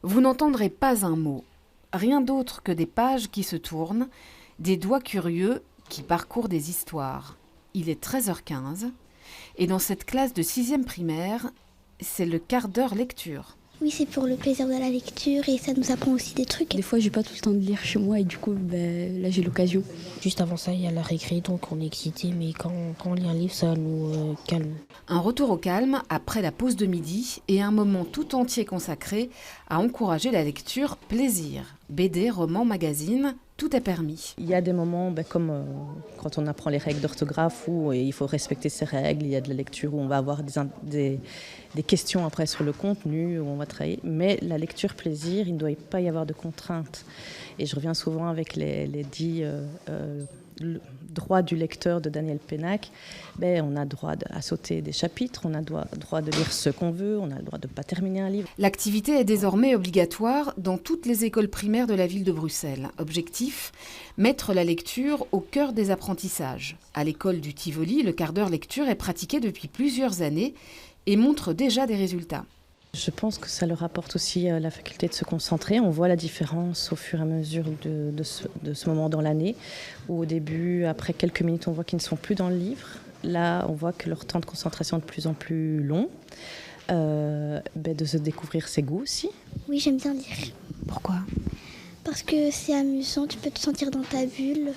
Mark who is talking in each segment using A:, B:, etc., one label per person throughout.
A: Vous n'entendrez pas un mot, rien d'autre que des pages qui se tournent, des doigts curieux qui parcourent des histoires. Il est 13h15 et dans cette classe de 6e primaire, c'est le quart d'heure lecture.
B: Oui, c'est pour le plaisir de la lecture et ça nous apprend aussi des trucs.
C: Des fois, j'ai pas tout le temps de lire chez moi et du coup, là, j'ai l'occasion.
D: Juste avant ça, il y a la récré, donc on est excité, mais quand on lit un livre, ça nous calme.
A: Un retour au calme après la pause de midi et un moment tout entier consacré à encourager la lecture plaisir. BD, romans, magazines, tout est permis.
E: Il y a des moments comme quand on apprend les règles d'orthographe où il faut respecter ces règles. Il y a de la lecture où on va avoir des questions après sur le contenu, où on va travailler. Mais la lecture plaisir, il ne doit pas y avoir de contraintes. Et je reviens souvent avec les 10 droits du lecteur de Daniel Pénac. On a droit à sauter des chapitres, on a droit de lire ce qu'on veut, on a le droit de ne pas terminer un livre.
A: L'activité est désormais obligatoire dans toutes les écoles primaires de la ville de Bruxelles. Objectif, mettre la lecture au cœur des apprentissages. À l'école du Tivoli, le quart d'heure lecture est pratiqué depuis plusieurs années et montre déjà des résultats.
E: Je pense que ça leur apporte aussi la faculté de se concentrer. On voit la différence au fur et à mesure de ce moment dans l'année, où au début, après quelques minutes, on voit qu'ils ne sont plus dans le livre. Là, on voit que leur temps de concentration est de plus en plus long. De se découvrir ses goûts aussi.
B: Oui, j'aime bien lire.
A: Pourquoi ?
B: Parce que c'est amusant, tu peux te sentir dans ta bulle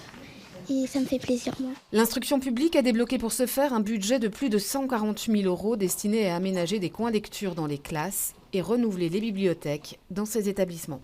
B: et ça me fait plaisir, moi.
A: L'instruction publique a débloqué pour ce faire un budget de plus de 140 000 € destiné à aménager des coins lecture dans les classes et renouveler les bibliothèques dans ces établissements.